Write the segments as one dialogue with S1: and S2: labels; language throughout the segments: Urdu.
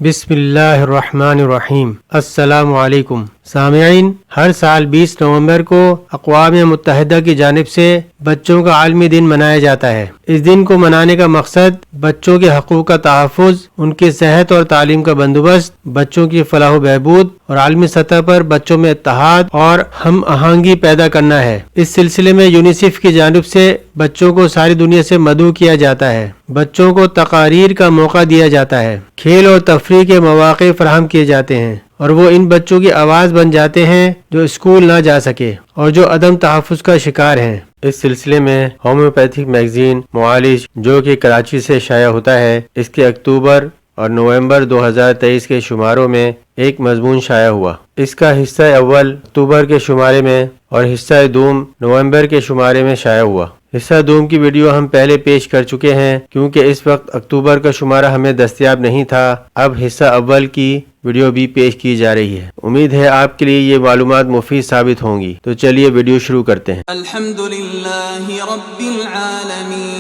S1: بسم اللہ الرحمن الرحیم۔ السلام علیکم سامعین، ہر سال 20 نومبر کو اقوام متحدہ کی جانب سے بچوں کا عالمی دن منایا جاتا ہے۔ اس دن کو منانے کا مقصد بچوں کے حقوق کا تحفظ، ان کی صحت اور تعلیم کا بندوبست، بچوں کی فلاح و بہبود اور عالمی سطح پر بچوں میں اتحاد اور ہم آہنگی پیدا کرنا ہے۔ اس سلسلے میں یونیسیف کی جانب سے بچوں کو ساری دنیا سے مدعو کیا جاتا ہے، بچوں کو تقاریر کا موقع دیا جاتا ہے، کھیل اور تفریح کے مواقع فراہم کیے جاتے ہیں، اور وہ ان بچوں کی آواز بن جاتے ہیں جو اسکول نہ جا سکے اور جو عدم تحفظ کا شکار ہیں۔ اس سلسلے میں ہومیوپیتھک میگزین معالج، جو کہ کراچی سے شائع ہوتا ہے، اس کے اکتوبر اور نومبر 2023 کے شماروں میں ایک مضمون شائع ہوا۔ اس کا حصہ اول اکتوبر کے شمارے میں اور حصہ دوم نومبر کے شمارے میں شائع ہوا۔ حصہ دوم کی ویڈیو ہم پہلے پیش کر چکے ہیں، کیونکہ اس وقت اکتوبر کا شمارہ ہمیں دستیاب نہیں تھا۔ اب حصہ اول کی ویڈیو بھی پیش کی جا رہی ہے۔ امید ہے آپ کے لیے یہ معلومات مفید ثابت ہوں گی۔ تو چلیے ویڈیو شروع کرتے ہیں۔
S2: الحمدللہ رب العالمین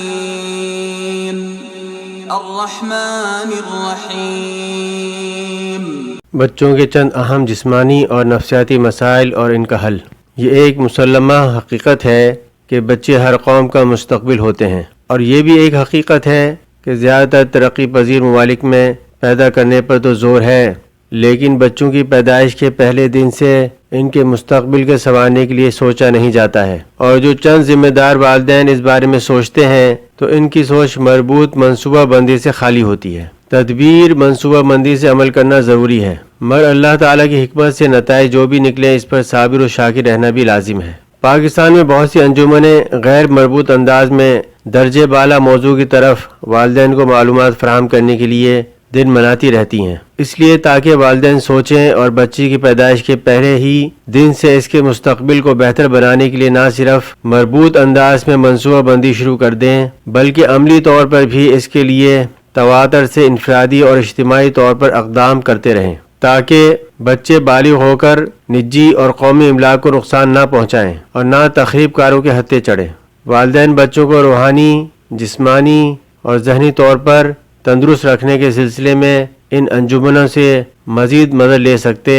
S2: الرحمن الرحیم۔
S1: بچوں کے چند اہم جسمانی اور نفسیاتی مسائل اور ان کا حل۔ یہ ایک مسلمہ حقیقت ہے کہ بچے ہر قوم کا مستقبل ہوتے ہیں، اور یہ بھی ایک حقیقت ہے کہ زیادہ تر ترقی پذیر ممالک میں پیدا کرنے پر تو زور ہے، لیکن بچوں کی پیدائش کے پہلے دن سے ان کے مستقبل کے سنوارنے کے لیے سوچا نہیں جاتا ہے، اور جو چند ذمہ دار والدین اس بارے میں سوچتے ہیں تو ان کی سوچ مربوط منصوبہ بندی سے خالی ہوتی ہے۔ تدبیر منصوبہ بندی سے عمل کرنا ضروری ہے، مگر اللہ تعالیٰ کی حکمت سے نتائج جو بھی نکلے اس پر صابر و شاکر رہنا بھی لازم ہے۔ پاکستان میں بہت سی انجمنیں غیر مربوط انداز میں درجے بالا موضوع کی طرف والدین کو معلومات فراہم کرنے کے لیے دن مناتی رہتی ہیں، اس لیے تاکہ والدین سوچیں اور بچی کی پیدائش کے پہلے ہی دن سے اس کے مستقبل کو بہتر بنانے کے لیے نہ صرف مربوط انداز میں منصوبہ بندی شروع کر دیں، بلکہ عملی طور پر بھی اس کے لیے تواتر سے انفرادی اور اجتماعی طور پر اقدام کرتے رہیں، تاکہ بچے بالغ ہو کر نجی اور قومی املاک کو نقصان نہ پہنچائیں اور نہ تخریب کاروں کے ہتھے چڑھیں۔ والدین بچوں کو روحانی، جسمانی اور ذہنی طور پر تندرست رکھنے کے سلسلے میں ان انجمنوں سے مزید مدد لے سکتے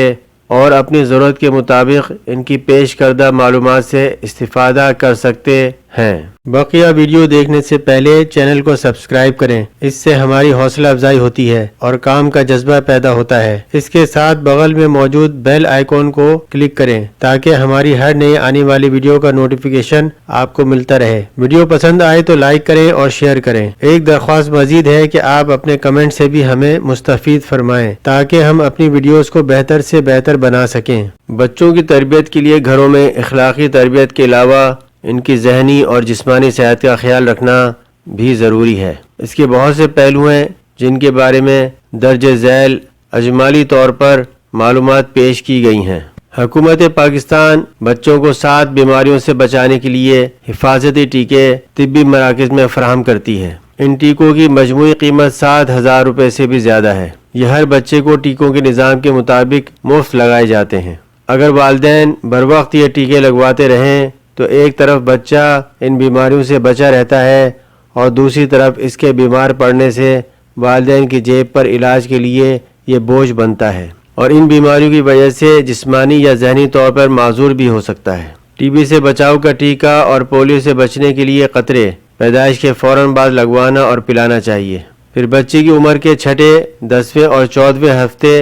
S1: اور اپنی ضرورت کے مطابق ان کی پیش کردہ معلومات سے استفادہ کر سکتے ہیں۔ بقیہ ویڈیو دیکھنے سے پہلے چینل کو سبسکرائب کریں، اس سے ہماری حوصلہ افزائی ہوتی ہے اور کام کا جذبہ پیدا ہوتا ہے۔ اس کے ساتھ بغل میں موجود بیل آئیکن کو کلک کریں تاکہ ہماری ہر نئی آنے والی ویڈیو کا نوٹیفیکیشن آپ کو ملتا رہے۔ ویڈیو پسند آئے تو لائک کریں اور شیئر کریں۔ ایک درخواست مزید ہے کہ آپ اپنے کمنٹ سے بھی ہمیں مستفید فرمائیں تاکہ ہم اپنی ویڈیوز کو بہتر سے بہتر بنا سکیں۔ بچوں کی تربیت کے لیے گھروں میں اخلاقی تربیت کے علاوہ ان کی ذہنی اور جسمانی صحت کا خیال رکھنا بھی ضروری ہے۔ اس کے بہت سے پہلو ہیں جن کے بارے میں درج ذیل اجمالی طور پر معلومات پیش کی گئی ہیں۔ حکومت پاکستان بچوں کو 7 بیماریوں سے بچانے کے لیے حفاظتی ٹیکے طبی مراکز میں فراہم کرتی ہے۔ ان ٹیکوں کی مجموعی قیمت 7,000 روپے سے بھی زیادہ ہے۔ یہ ہر بچے کو ٹیکوں کے نظام کے مطابق مفت لگائے جاتے ہیں۔ اگر والدین بروقت یہ ٹیکے لگواتے رہیں تو ایک طرف بچہ ان بیماریوں سے بچا رہتا ہے اور دوسری طرف اس کے بیمار پڑنے سے والدین کی جیب پر علاج کے لیے یہ بوجھ بنتا ہے، اور ان بیماریوں کی وجہ سے جسمانی یا ذہنی طور پر معذور بھی ہو سکتا ہے۔ ٹی بی سے بچاؤ کا ٹیکہ اور پولیو سے بچنے کے لیے قطرے پیدائش کے فوراً بعد لگوانا اور پلانا چاہیے۔ پھر بچے کی عمر کے 6، 10 اور 14 ہفتے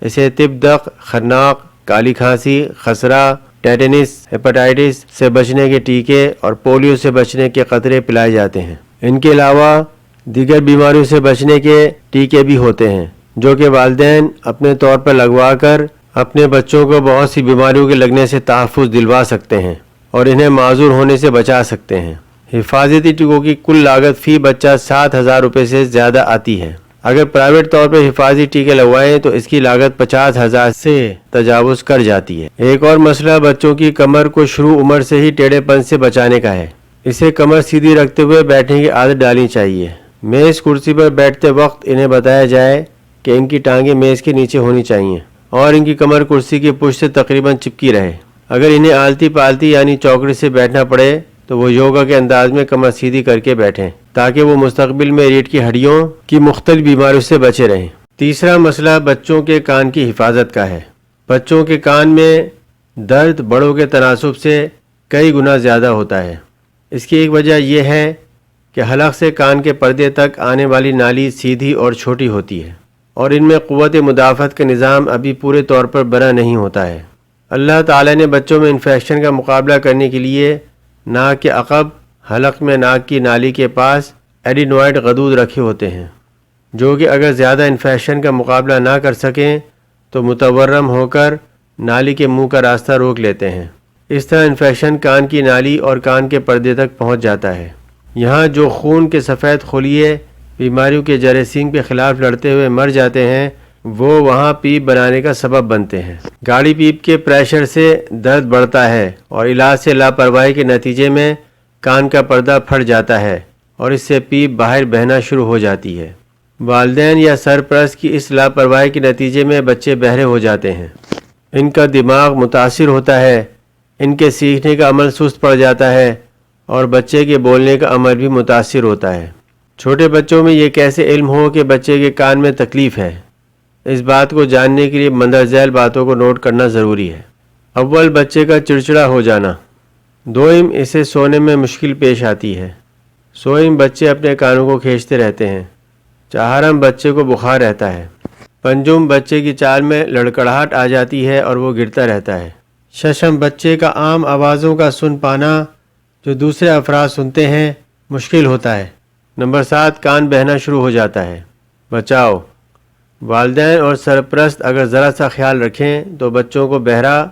S1: اسے تپ دق، خرناق، کالی کھانسی، خسرہ، ٹیٹنس، ہیپاٹائٹس سے بچنے کے ٹیکے اور پولیو سے بچنے کے قطرے پلائے جاتے ہیں۔ ان کے علاوہ دیگر بیماریوں سے بچنے کے ٹیکے بھی ہوتے ہیں جو کہ والدین اپنے طور پر لگوا کر اپنے بچوں کو بہت سی بیماریوں کے لگنے سے تحفظ دلوا سکتے ہیں اور انہیں معذور ہونے سے بچا سکتے ہیں۔ حفاظتی ٹیکوں کی کل لاگت فی بچہ 7,000 روپے سے زیادہ آتی ہے۔ اگر پرائیویٹ طور پر حفاظتی ٹیکے لگوائیں تو اس کی لاگت 50,000 سے تجاوز کر جاتی ہے۔ ایک اور مسئلہ بچوں کی کمر کو شروع عمر سے ہی ٹیڑھے پن سے بچانے کا ہے۔ اسے کمر سیدھی رکھتے ہوئے بیٹھنے کی عادت ڈالنی چاہیے۔ میز کرسی پر بیٹھتے وقت انہیں بتایا جائے کہ ان کی ٹانگیں میز کے نیچے ہونی چاہیے اور ان کی کمر کرسی کی پشت سے تقریباً چپکی رہے۔ اگر انہیں آلتی پالتی یعنی چوکڑی سے بیٹھنا پڑے تو وہ یوگا کے انداز میں کمر سیدھی کر کے بیٹھیں تاکہ وہ مستقبل میں ریڑھ کی ہڈیوں کی مختلف بیماریوں سے بچے رہیں۔ تیسرا مسئلہ بچوں کے کان کی حفاظت کا ہے۔ بچوں کے کان میں درد بڑوں کے تناسب سے کئی گنا زیادہ ہوتا ہے۔ اس کی ایک وجہ یہ ہے کہ حلق سے کان کے پردے تک آنے والی نالی سیدھی اور چھوٹی ہوتی ہے، اور ان میں قوت مدافعت کا نظام ابھی پورے طور پر بنا نہیں ہوتا ہے۔ اللہ تعالی نے بچوں میں انفیکشن کا مقابلہ کرنے کے لیے ناک کے عقب، حلق میں ناک کی نالی کے پاس ایڈینوائڈ غدود رکھے ہوتے ہیں، جو کہ اگر زیادہ انفیکشن کا مقابلہ نہ کر سکیں تو متورم ہو کر نالی کے منہ کا راستہ روک لیتے ہیں۔ اس طرح انفیکشن کان کی نالی اور کان کے پردے تک پہنچ جاتا ہے۔ یہاں جو خون کے سفید خلیے بیماریوں کے جراثیم کے خلاف لڑتے ہوئے مر جاتے ہیں، وہ وہاں پیپ بنانے کا سبب بنتے ہیں۔ گاڑی پیپ کے پریشر سے درد بڑھتا ہے اور علاج سے لاپرواہی کے نتیجے میں کان کا پردہ پھٹ جاتا ہے اور اس سے پیپ باہر بہنا شروع ہو جاتی ہے۔ والدین یا سرپرست کی اس لاپرواہی کے نتیجے میں بچے بہرے ہو جاتے ہیں، ان کا دماغ متاثر ہوتا ہے، ان کے سیکھنے کا عمل سست پڑ جاتا ہے اور بچے کے بولنے کا عمل بھی متاثر ہوتا ہے۔ چھوٹے بچوں میں یہ کیسے علم ہو کہ بچے کے کان میں تکلیف ہے، اس بات کو جاننے کے لیے مندرجہ ذیل باتوں کو نوٹ کرنا ضروری ہے۔ اول، بچے کا چڑچڑا ہو جانا۔ دوم، اسے سونے میں مشکل پیش آتی ہے۔ سوم، بچے اپنے کانوں کو کھینچتے رہتے ہیں۔ چہارم، بچے کو بخار رہتا ہے۔ پنجم، بچے کی چال میں لڑکڑاہٹ آ جاتی ہے اور وہ گرتا رہتا ہے۔ ششم، بچے کا عام آوازوں کا سن پانا جو دوسرے افراد سنتے ہیں مشکل ہوتا ہے۔ نمبر 7، کان بہنا شروع ہو جاتا ہے۔ بچاؤ: والدین اور سرپرست اگر ذرا سا خیال رکھیں تو بچوں کو بہرا،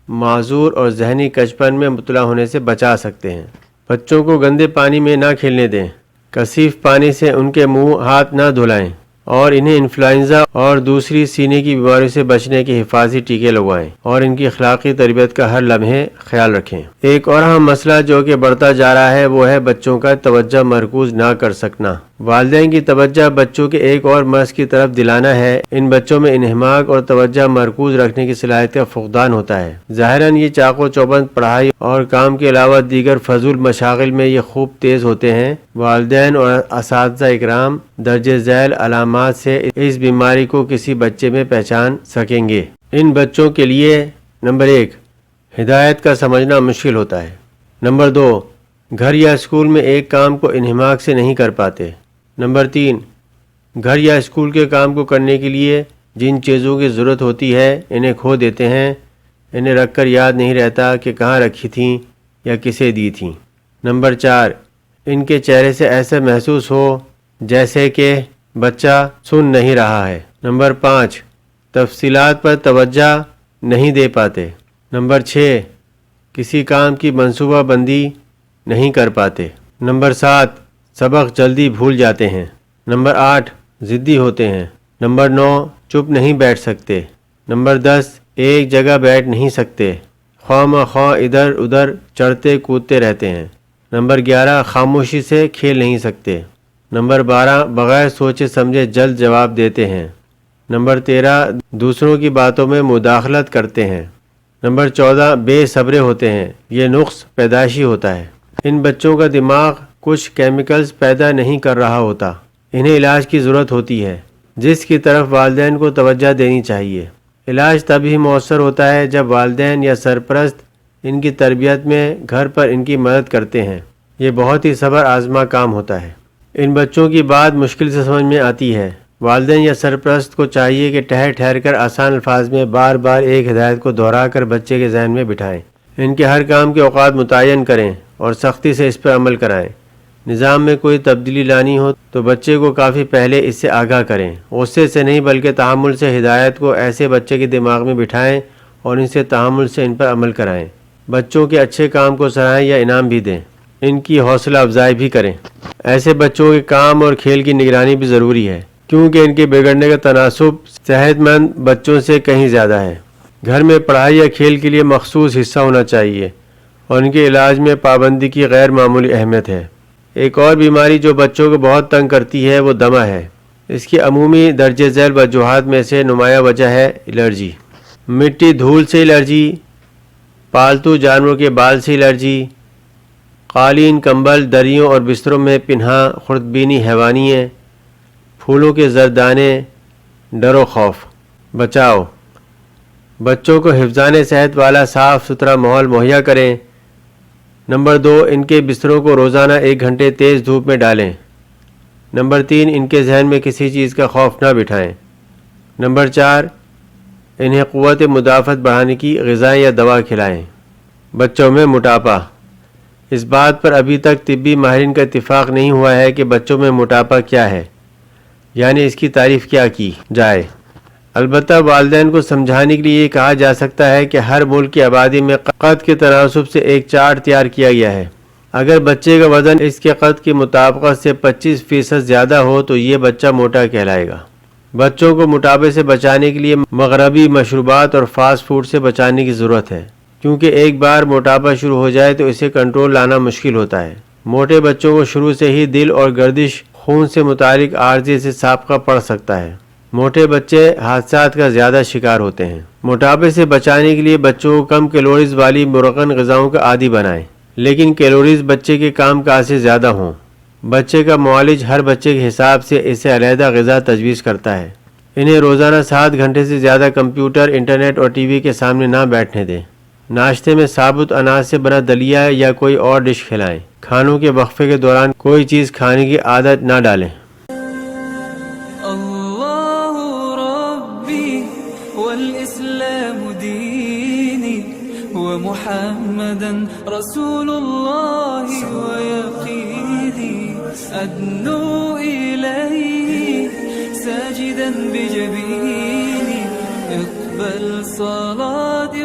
S1: معذور اور ذہنی کچپن میں مبتلا ہونے سے بچا سکتے ہیں۔ بچوں کو گندے پانی میں نہ کھیلنے دیں، کثیف پانی سے ان کے منہ ہاتھ نہ دھلائیں، اور انہیں انفلوئنزا اور دوسری سینے کی بیماریوں سے بچنے کے حفاظتی ٹیکے لگوائیں اور ان کی اخلاقی تربیت کا ہر لمحے خیال رکھیں۔ ایک اور اہم مسئلہ جو کہ بڑھتا جا رہا ہے وہ ہے بچوں کا توجہ مرکوز نہ کر سکنا۔ والدین کی توجہ بچوں کے ایک اور مرض کی طرف دلانا ہے۔ ان بچوں میں انہماک اور توجہ مرکوز رکھنے کی صلاحیت کا فقدان ہوتا ہے۔ ظاہراً یہ چاق و چوبند پڑھائی اور کام کے علاوہ دیگر فضول مشاغل میں یہ خوب تیز ہوتے ہیں۔ والدین اور اساتذہ اکرام درجہ ذیل علامات سے اس بیماری کو کسی بچے میں پہچان سکیں گے۔ ان بچوں کے لیے نمبر 1، ہدایت کا سمجھنا مشکل ہوتا ہے۔ نمبر 2، گھر یا اسکول میں ایک کام کو انہماک سے نہیں کر پاتے۔ نمبر 3، گھر یا اسکول کے کام کو کرنے کے لیے جن چیزوں کی ضرورت ہوتی ہے انہیں کھو دیتے ہیں، انہیں رکھ کر یاد نہیں رہتا کہ کہاں رکھی تھیں یا کسے دی تھیں۔ نمبر 4، ان کے چہرے سے ایسا محسوس ہو جیسے کہ بچہ سن نہیں رہا ہے۔ نمبر 5، تفصیلات پر توجہ نہیں دے پاتے۔ نمبر 6، کسی کام کی منصوبہ بندی نہیں کر پاتے۔ نمبر 7، سبق جلدی بھول جاتے ہیں۔ نمبر 8، ضدی ہوتے ہیں۔ نمبر 9، چپ نہیں بیٹھ سکتے۔ نمبر 10، ایک جگہ بیٹھ نہیں سکتے، خواہ مخواہ ادھر ادھر چڑھتے کودتے رہتے ہیں۔ نمبر 11، خاموشی سے کھیل نہیں سکتے۔ نمبر 12، بغیر سوچے سمجھے جلد جواب دیتے ہیں۔ نمبر 13، دوسروں کی باتوں میں مداخلت کرتے ہیں۔ نمبر 14، بے صبرے ہوتے ہیں۔ یہ نقص پیدائشی ہوتا ہے۔ ان بچوں کا دماغ کچھ کیمیکلز پیدا نہیں کر رہا ہوتا، انہیں علاج کی ضرورت ہوتی ہے، جس کی طرف والدین کو توجہ دینی چاہیے۔ علاج تب ہی مؤثر ہوتا ہے جب والدین یا سرپرست ان کی تربیت میں گھر پر ان کی مدد کرتے ہیں۔ یہ بہت ہی صبر آزما کام ہوتا ہے۔ ان بچوں کی بات مشکل سے سمجھ میں آتی ہے۔ والدین یا سرپرست کو چاہیے کہ ٹھہر ٹھہر کر آسان الفاظ میں بار بار ایک ہدایت کو دہرا کر بچے کے ذہن میں بٹھائیں۔ ان کے ہر کام کے اوقات متعین کریں اور سختی سے اس پر عمل کرائیں۔ نظام میں کوئی تبدیلی لانی ہو تو بچے کو کافی پہلے اس سے آگاہ کریں۔ غصے سے نہیں بلکہ تحمل سے ہدایت کو ایسے بچے کے دماغ میں بٹھائیں اور ان سے تحمل سے ان پر عمل کرائیں۔ بچوں کے اچھے کام کو سراہیں یا انعام بھی دیں، ان کی حوصلہ افزائی بھی کریں۔ ایسے بچوں کے کام اور کھیل کی نگرانی بھی ضروری ہے، کیونکہ ان کے بگڑنے کا تناسب صحت مند بچوں سے کہیں زیادہ ہے۔ گھر میں پڑھائی یا کھیل کے لیے مخصوص حصہ ہونا چاہیے اور ان کے علاج میں پابندی کی غیر معمولی اہمیت ہے۔ ایک اور بیماری جو بچوں کو بہت تنگ کرتی ہے وہ دمہ ہے۔ اس کی عمومی درجہ ذیل وجوہات میں سے نمایاں وجہ ہے الرجی۔ مٹی دھول سے الرجی، پالتو جانوروں کے بال سے الرجی، قالین، کمبل، دریوں اور بستروں میں پنہاں خوردبینی حیوانییں، پھولوں کے زردانے، ڈر و خوف. بچاؤ. بچوں کو حفظان صحت والا صاف ستھرا ماحول مہیا کریں. نمبر 2، ان کے بستروں کو روزانہ 1 گھنٹے تیز دھوپ میں ڈالیں. نمبر 3، ان کے ذہن میں کسی چیز کا خوف نہ بٹھائیں. نمبر 4، انہیں قوت مدافعت بڑھانے کی غذائیں یا دوا کھلائیں. بچوں میں موٹاپا. اس بات پر ابھی تک طبی ماہرین کا اتفاق نہیں ہوا ہے کہ بچوں میں موٹاپا کیا ہے، یعنی اس کی تعریف کیا کی جائے. البتہ والدین کو سمجھانے کے لیے یہ کہا جا سکتا ہے کہ ہر ملک کی آبادی میں قد کے تناسب سے ایک چارٹ تیار کیا گیا ہے. اگر بچے کا وزن اس کے قد کی مطابقت سے 25% زیادہ ہو تو یہ بچہ موٹا کہلائے گا. بچوں کو موٹاپے سے بچانے کے لیے مغربی مشروبات اور فاسٹ فوڈ سے بچانے کی ضرورت ہے، کیونکہ ایک بار موٹاپا شروع ہو جائے تو اسے کنٹرول لانا مشکل ہوتا ہے. موٹے بچوں کو شروع سے ہی دل اور گردش خون سے متعلق عارضے سے سابقہ پڑ سکتا ہے. موٹے بچے حادثات کا زیادہ شکار ہوتے ہیں. موٹاپے سے بچانے کے لیے بچوں کو کم کیلوریز والی مرغن غذاؤں کا عادی بنائیں، لیکن کیلوریز بچے کے کام کاج سے زیادہ ہوں. بچے کا معالج ہر بچے کے حساب سے اسے علیحدہ غذا تجویز کرتا ہے. انہیں روزانہ 7 گھنٹے سے زیادہ کمپیوٹر، انٹرنیٹ اور ٹی وی کے سامنے نہ بیٹھنے دیں. ناشتے میں ثابت اناج سے بنا دلیا یا کوئی اور ڈش کھلائیں. کھانوں کے وقفے کے دوران کوئی چیز کھانے کی عادت نہ ڈالیں.
S2: اللہ ربی والاسلام دینی ومحمدا رسول اللہ ویقینی ادنو الیہ ساجدا بجبینی اقبل صلاتي